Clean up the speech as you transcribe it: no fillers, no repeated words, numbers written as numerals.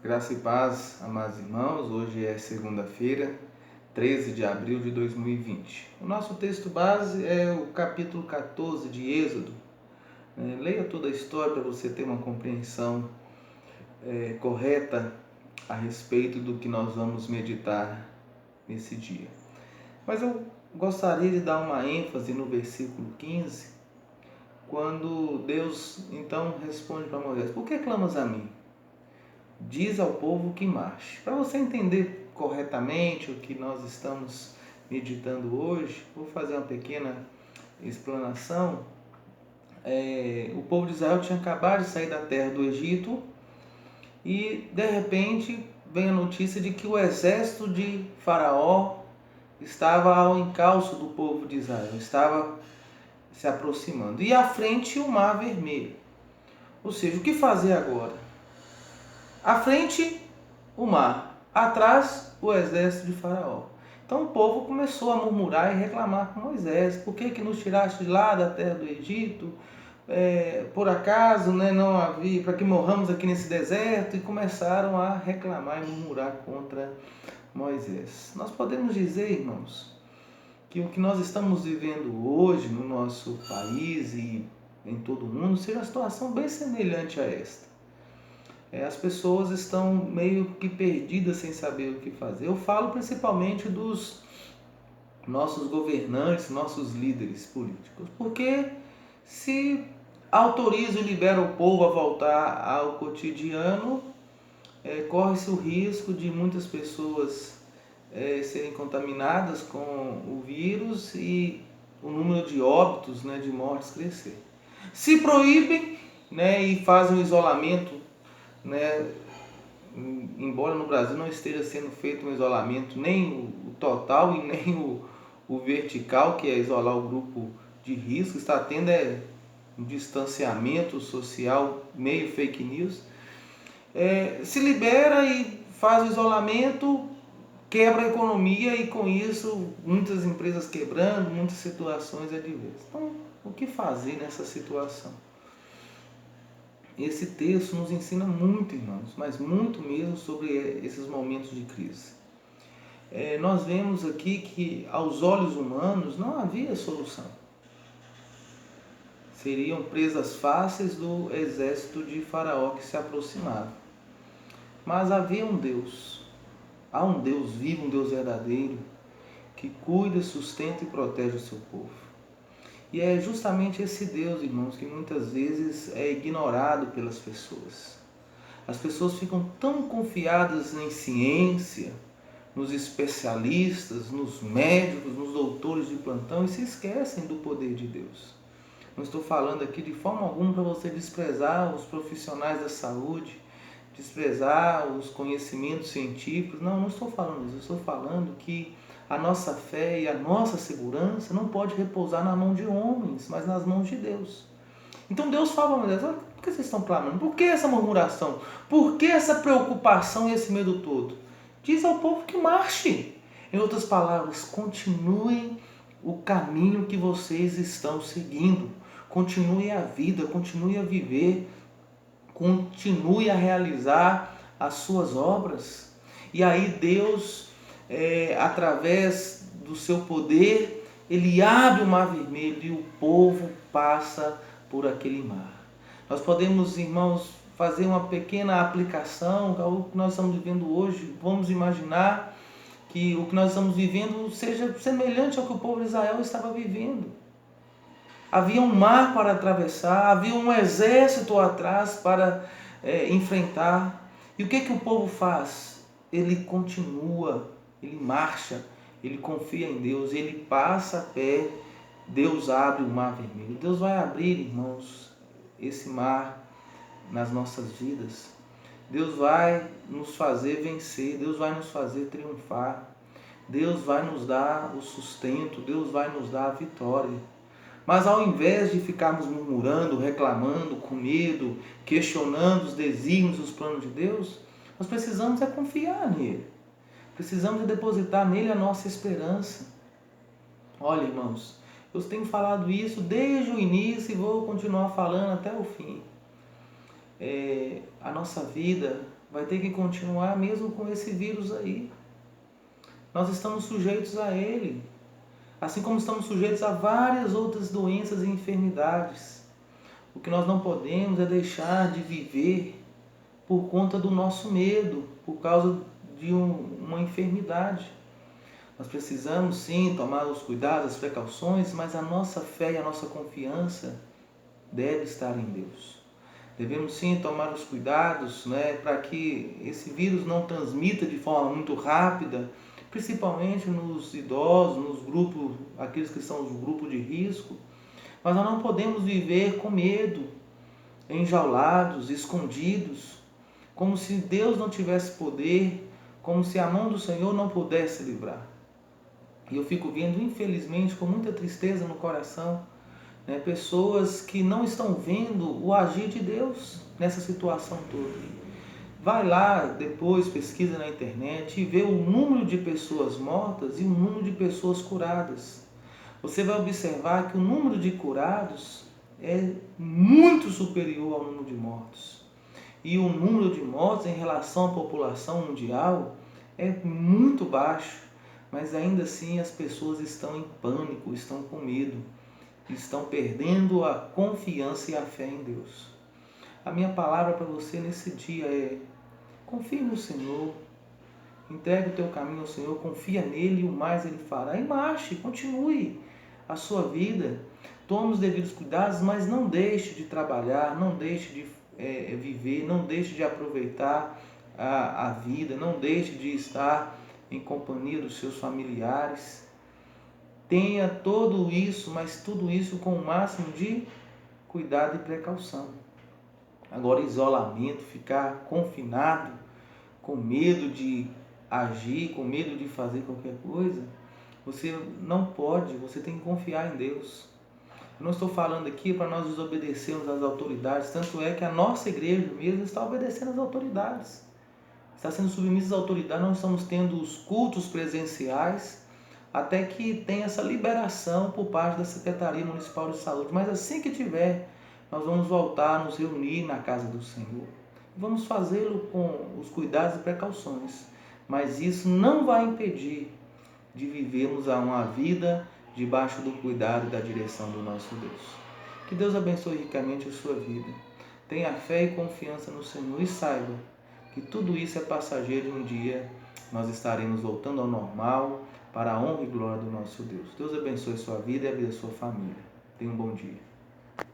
Graça e paz, amados irmãos. Hoje é segunda-feira, 13 de abril de 2020. O nosso texto base é o capítulo 14 de Êxodo. Leia toda a história para você ter uma compreensão correta a respeito do que nós vamos meditar nesse dia. Mas eu gostaria de dar uma ênfase no versículo 15, quando Deus então responde para Moisés: por que clamas a mim? Diz ao povo que marche. Para você entender corretamente o que nós estamos meditando hoje, vou fazer uma pequena explanação. O povo de Israel tinha acabado de sair da terra do Egito e de repente vem a notícia de que o exército de Faraó estava ao encalço do povo de Israel, estava se aproximando. E à frente o Mar Vermelho. Ou seja, o que fazer agora? À frente o mar, atrás o exército de Faraó. Então o povo começou a murmurar e reclamar com Moisés: por que nos tiraste de lá da terra do Egito? Por acaso não havia, para que morramos aqui nesse deserto? E começaram a reclamar e murmurar contra Moisés. Nós podemos dizer, irmãos, que o que nós estamos vivendo hoje no nosso país e em todo o mundo seja uma situação bem semelhante a esta. As pessoas estão meio que perdidas sem saber o que fazer. Eu falo principalmente dos nossos governantes, nossos líderes políticos, porque se autoriza e libera o povo a voltar ao cotidiano, corre-se o risco de muitas pessoas serem contaminadas com o vírus e o número de óbitos, de mortes crescer. Se proíbem e fazem um isolamento, embora no Brasil não esteja sendo feito um isolamento nem o total e nem o vertical, que é isolar o grupo de risco, está tendo um distanciamento social meio fake news, se libera e faz o isolamento, quebra a economia e com isso muitas empresas quebrando, muitas situações adversas. Então, o que fazer nessa situação? Esse texto nos ensina muito, irmãos, mas muito mesmo sobre esses momentos de crise. Nós vemos aqui que aos olhos humanos não havia solução. Seriam presas fáceis do exército de Faraó que se aproximava. Mas havia um Deus, há um Deus vivo, um Deus verdadeiro, que cuida, sustenta e protege o seu povo. E é justamente esse Deus, irmãos, que muitas vezes é ignorado pelas pessoas. As pessoas ficam tão confiadas em ciência, nos especialistas, nos médicos, nos doutores de plantão e se esquecem do poder de Deus. Não estou falando aqui de forma alguma para você desprezar os profissionais da saúde, desprezar os conhecimentos científicos. Não estou falando isso. Eu estou falando que a nossa fé e a nossa segurança não pode repousar na mão de homens, mas nas mãos de Deus. Então Deus fala para Moisés: por que vocês estão clamando? Por que essa murmuração? Por que essa preocupação e esse medo todo? Diz ao povo que marche. Em outras palavras, continuem o caminho que vocês estão seguindo. Continue a vida, continue a viver, continue a realizar as suas obras. E aí Deus, através do seu poder, Ele abre o mar vermelho e o povo passa por aquele mar. Nós podemos, irmãos, fazer uma pequena aplicação ao que nós estamos vivendo hoje. Vamos imaginar que o que nós estamos vivendo seja semelhante ao que o povo de Israel estava vivendo. Havia um mar para atravessar, havia um exército atrás para enfrentar. E o que o povo faz? Ele continua, ele marcha, ele confia em Deus, ele passa a pé. Deus abre o mar vermelho. Deus vai abrir, irmãos, esse mar nas nossas vidas. Deus vai nos fazer vencer, Deus vai nos fazer triunfar. Deus vai nos dar o sustento, Deus vai nos dar a vitória. Mas ao invés de ficarmos murmurando, reclamando, com medo, questionando os desígnios, os planos de Deus, nós precisamos confiar nele. Precisamos depositar nele a nossa esperança. Olha, irmãos, eu tenho falado isso desde o início e vou continuar falando até o fim. A nossa vida vai ter que continuar mesmo com esse vírus aí. Nós estamos sujeitos a ele, assim como estamos sujeitos a várias outras doenças e enfermidades. O que nós não podemos é deixar de viver por conta do nosso medo, por causa de uma enfermidade. Nós precisamos sim tomar os cuidados, as precauções, mas a nossa fé e a nossa confiança deve estar em Deus. Devemos sim tomar os cuidados, para que esse vírus não transmita de forma muito rápida, principalmente nos idosos, nos grupos, aqueles que são os grupos de risco. Mas nós não podemos viver com medo, enjaulados, escondidos, como se Deus não tivesse poder, como se a mão do Senhor não pudesse livrar. E eu fico vendo, infelizmente, com muita tristeza no coração, pessoas que não estão vendo o agir de Deus nessa situação toda. Vai lá depois, pesquisa na internet e vê o número de pessoas mortas e o número de pessoas curadas. Você vai observar que o número de curados é muito superior ao número de mortos. E o número de mortos em relação à população mundial é muito baixo, mas ainda assim as pessoas estão em pânico, estão com medo, estão perdendo a confiança e a fé em Deus. A minha palavra para você nesse dia é: confie no Senhor, entregue o teu caminho ao Senhor, confia nele e o mais ele fará. E marche, continue a sua vida, tome os devidos cuidados, mas não deixe de trabalhar, não deixe de viver, não deixe de aproveitar a vida, não deixe de estar em companhia dos seus familiares. Tenha tudo isso, mas tudo isso com o máximo de cuidado e precaução. Agora, isolamento, ficar confinado, com medo de agir, com medo de fazer qualquer coisa, você não pode, você tem que confiar em Deus. Eu não estou falando aqui para nós desobedecermos às autoridades, tanto é que a nossa igreja mesmo está obedecendo às autoridades. Está sendo submissa às autoridades, nós estamos tendo os cultos presenciais, até que tenha essa liberação por parte da Secretaria Municipal de Saúde. Mas assim que tiver, nós vamos voltar a nos reunir na casa do Senhor. Vamos fazê-lo com os cuidados e precauções. Mas isso não vai impedir de vivermos uma vida debaixo do cuidado e da direção do nosso Deus. Que Deus abençoe ricamente a sua vida. Tenha fé e confiança no Senhor e saiba que tudo isso é passageiro e um dia nós estaremos voltando ao normal para a honra e glória do nosso Deus. Deus abençoe sua vida e a vida da sua família. Tenha um bom dia.